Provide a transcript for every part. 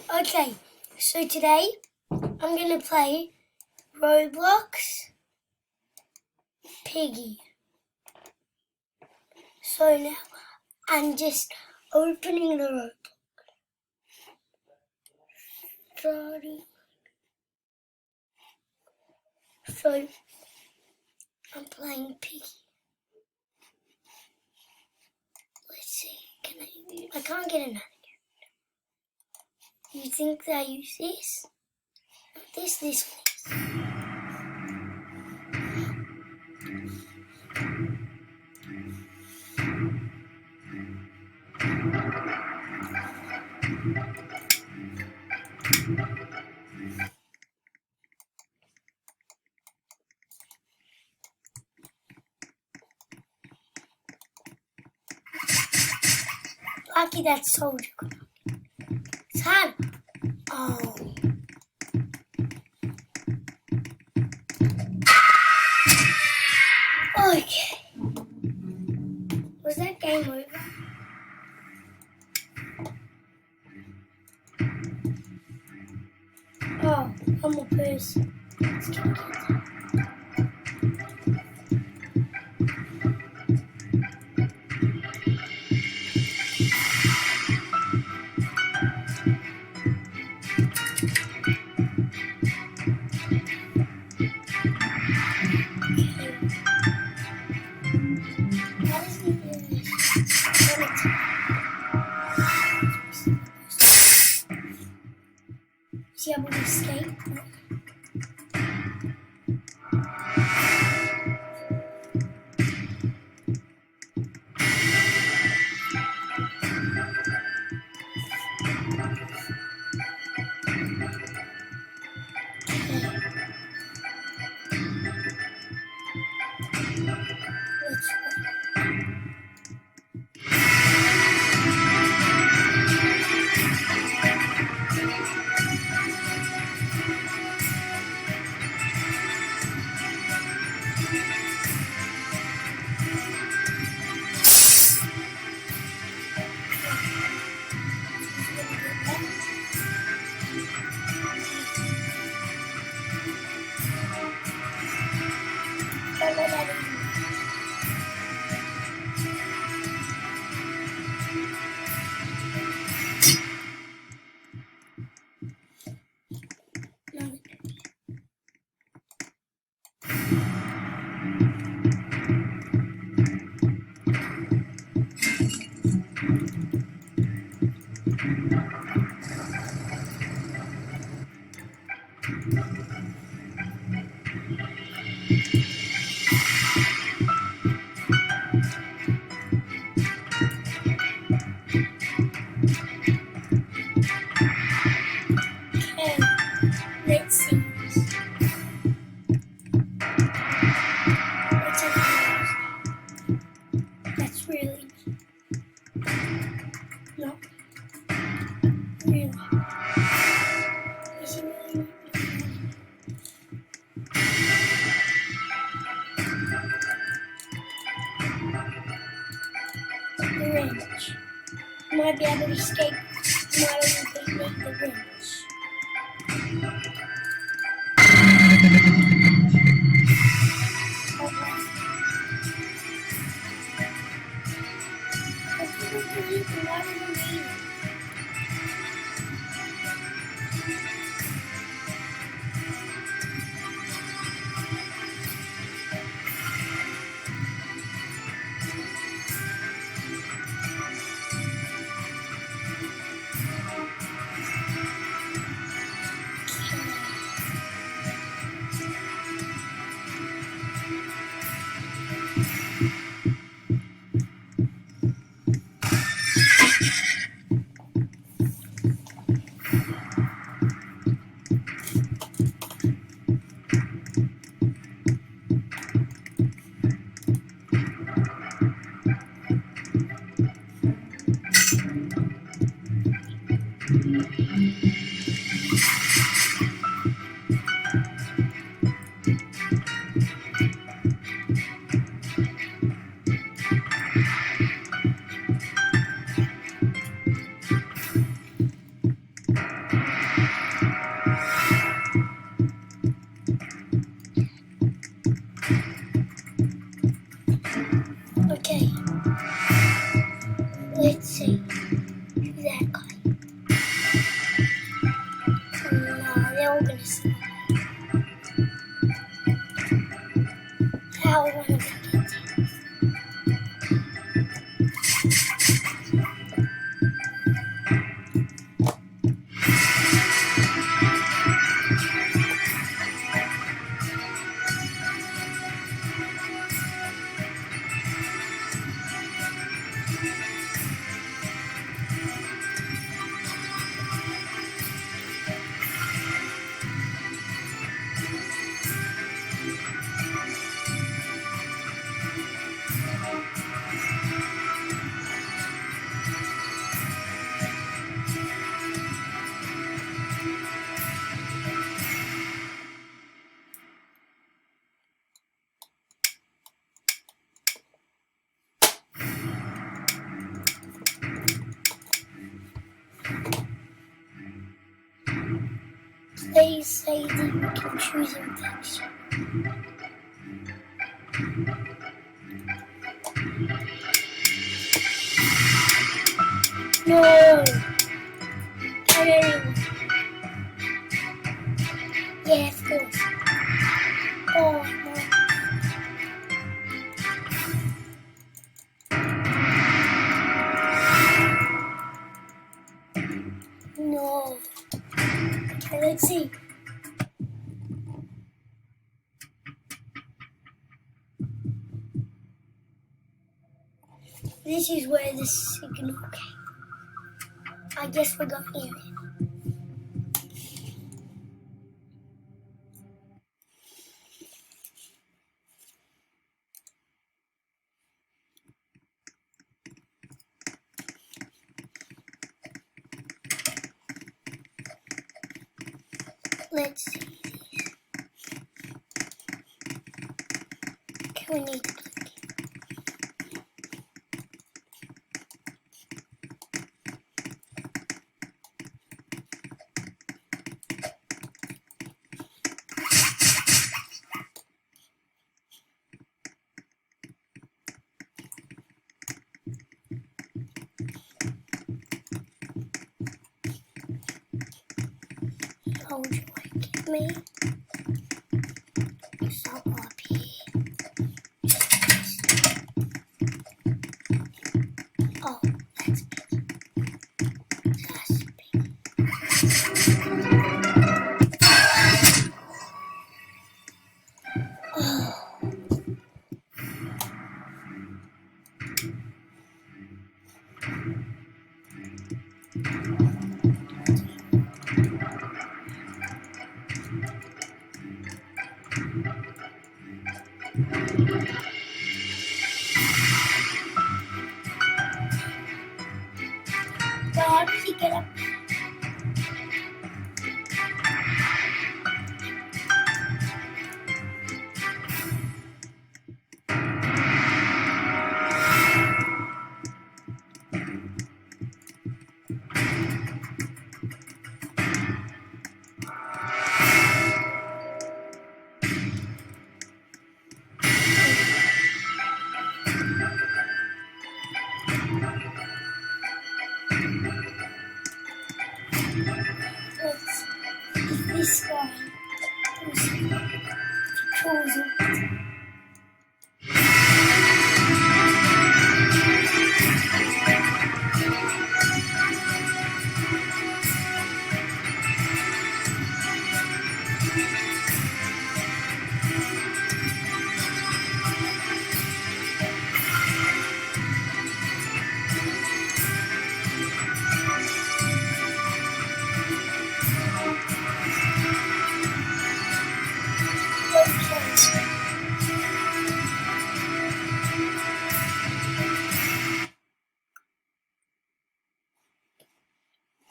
Okay, so today I'm going to play Roblox Piggy. So now I'm just opening the Roblox. Starting. So I'm playing Piggy. Let's see, I can't get another character. You think that I use this? This. Lucky that soldier. It's hard. Oh. Okay. Was that game over? Oh, I'm a person. Let's get it. See how we escape? Let's see. That's really no. Really. Is he really? The wrench. Might be able to escape. Might even beat the wrench. They say that you can choose infection. No! Ariel. Yeah, of course. Oh, no. No. Okay, let's see. This is where the signal came. I guess we're going in it. Let's see these. Okay, we need to plug it. Oh, would you like me? Stop up here. Oh, that's Piggy. That's Piggy. Oh. But how did he get up? This guy was controls.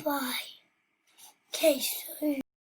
Bye. Okay, so